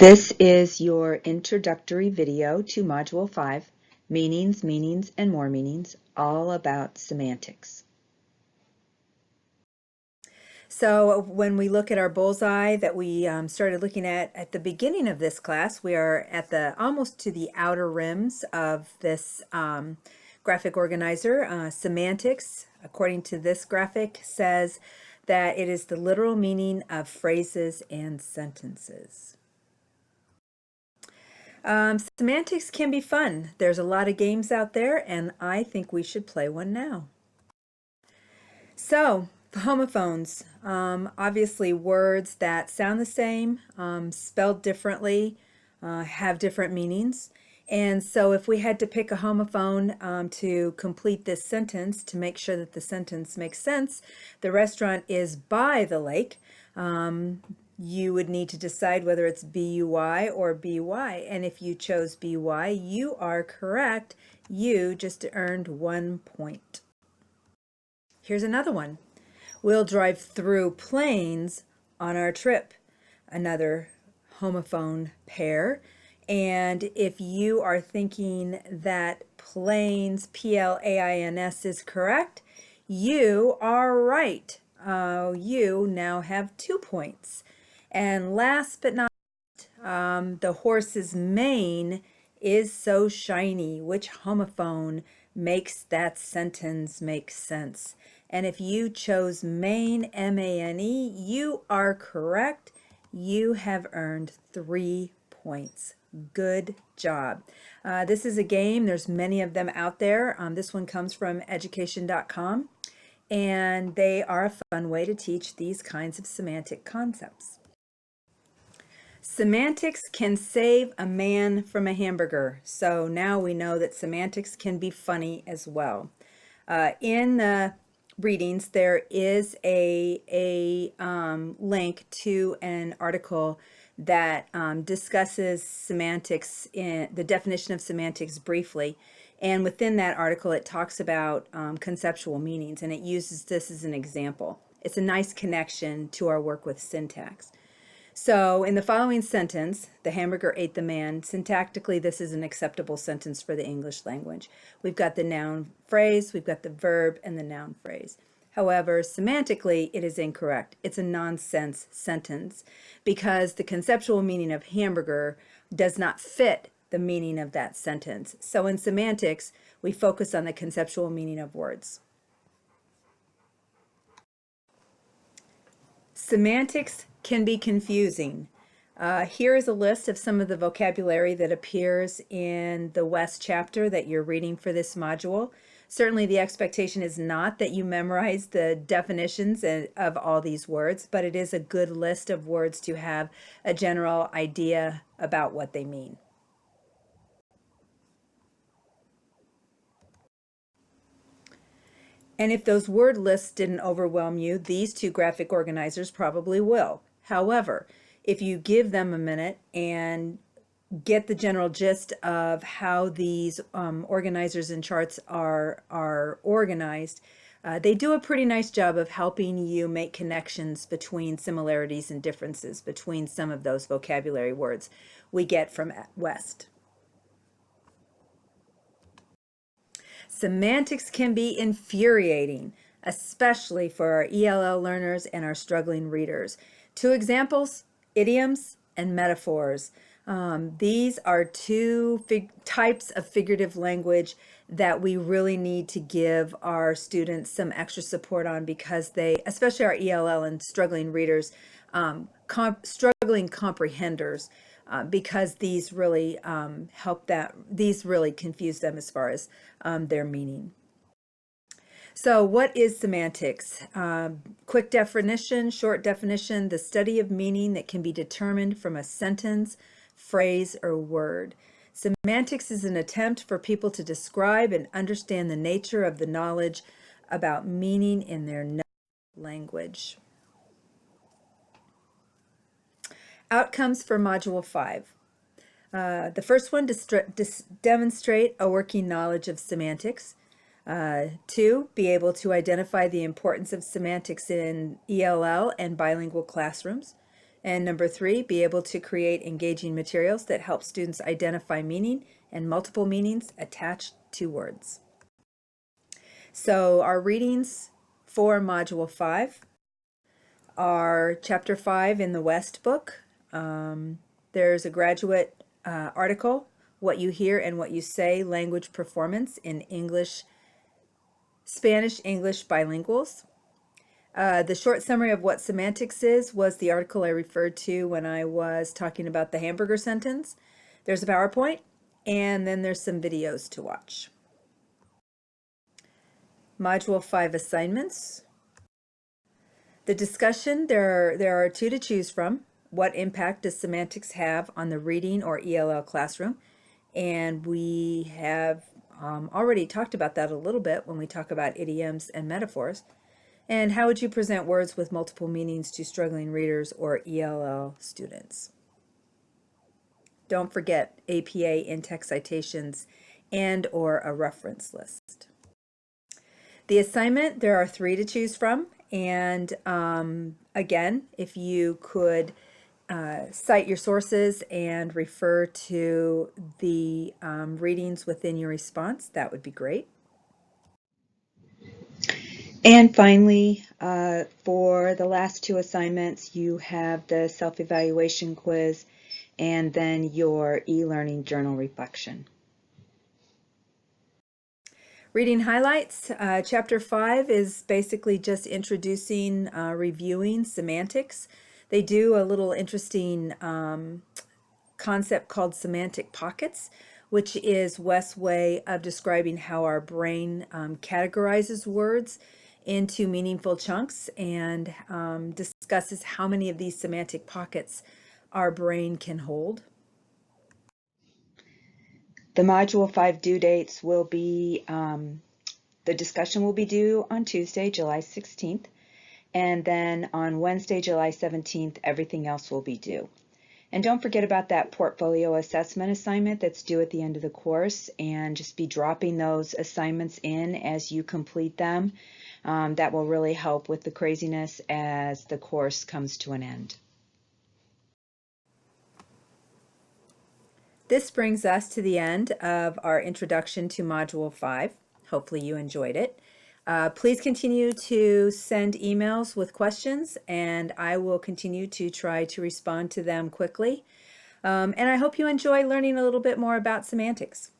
This is your introductory video to Module 5, Meanings, Meanings, and More Meanings, all about semantics. So when we look at our bullseye that we started looking at the beginning of this class, we are at almost to the outer rims of this graphic organizer. Semantics, according to this graphic, says that it is the literal meaning of phrases and sentences. Semantics can be fun. There's a lot of games out there, and I think we should play one now. So, homophones, obviously words that sound the same, spelled differently, have different meanings. And so if we had to pick a homophone to complete this sentence, to make sure that the sentence makes sense, the restaurant is by the lake. You would need to decide whether it's B-U-Y or B-Y. And if you chose B-Y, you are correct. You just earned 1 point. Here's another one. We'll drive through planes on our trip. Another homophone pair. And if you are thinking that planes, P-L-A-I-N-S, is correct, you are right. You now have 2 points. And last but not least, the horse's mane is so shiny. Which homophone makes that sentence make sense? And if you chose mane, M-A-N-E, you are correct. You have earned 3 points. Good job. This is a game. There's many of them out there. This one comes from education.com, and they are a fun way to teach these kinds of semantic concepts. Semantics can save a man from a hamburger. So now we know that semantics can be funny as well. In the readings, there is a link to an article that discusses semantics, in the definition of semantics briefly. And within that article, it talks about conceptual meanings, and it uses this as an example. It's a nice connection to our work with syntax. So in the following sentence, the hamburger ate the man, syntactically this is an acceptable sentence for the English language. We've got the noun phrase, we've got the verb, and the noun phrase. However, semantically it is incorrect. It's a nonsense sentence because the conceptual meaning of hamburger does not fit the meaning of that sentence. So in semantics, we focus on the conceptual meaning of words. Semantics can be confusing. Here is a list of some of the vocabulary that appears in the West chapter that you're reading for this module. Certainly the expectation is not that you memorize the definitions of all these words, but it is a good list of words to have a general idea about what they mean. And if those word lists didn't overwhelm you, these two graphic organizers probably will. However, if you give them a minute and get the general gist of how these organizers and charts are organized, they do a pretty nice job of helping you make connections between similarities and differences between some of those vocabulary words we get from West. Semantics can be infuriating, especially for our ELL learners and our struggling readers. 2 examples, idioms and metaphors. These are 2 types of figurative language that we really need to give our students some extra support on because they, especially our ELL and struggling readers, struggling comprehenders, because these really these really confuse them as far as their meaning. So what is semantics? Quick definition, short definition, the study of meaning that can be determined from a sentence, phrase, or word. Semantics is an attempt for people to describe and understand the nature of the knowledge about meaning in their language. Outcomes for Module 5. The first one, demonstrate a working knowledge of semantics. 2, be able to identify the importance of semantics in ELL and bilingual classrooms. And number 3, be able to create engaging materials that help students identify meaning and multiple meanings attached to words. So our readings for Module 5 are Chapter 5 in the West book. There's a graduate article, What You Hear and What You Say, Language Performance in English, Spanish-English Bilinguals. The short summary of what semantics is was the article I referred to when I was talking about the hamburger sentence. There's a PowerPoint, and then there's some videos to watch. Module 5 assignments. The discussion, there are 2 to choose from. What impact does semantics have on the reading or ELL classroom? And we have already talked about that a little bit when we talk about idioms and metaphors. And how would you present words with multiple meanings to struggling readers or ELL students? Don't forget APA in-text citations and or a reference list. The assignment, there are 3 to choose from. And again, if you could cite your sources and refer to the readings within your response, that would be great. And finally, for the last 2 assignments, you have the self-evaluation quiz and then your e-learning journal reflection. Reading highlights. Chapter 5 is basically just introducing, reviewing semantics. They do a little interesting concept called semantic pockets, which is Wes' way of describing how our brain categorizes words into meaningful chunks and discusses how many of these semantic pockets our brain can hold. The Module 5 due dates will be, the discussion will be due on Tuesday, July 16th, and then on Wednesday, July 17th, everything else will be due. And don't forget about that portfolio assessment assignment that's due at the end of the course, and just be dropping those assignments in as you complete them. That will really help with the craziness as the course comes to an end. This brings us to the end of our introduction to Module 5. Hopefully you enjoyed it. Please continue to send emails with questions, and I will continue to try to respond to them quickly. And I hope you enjoy learning a little bit more about semantics.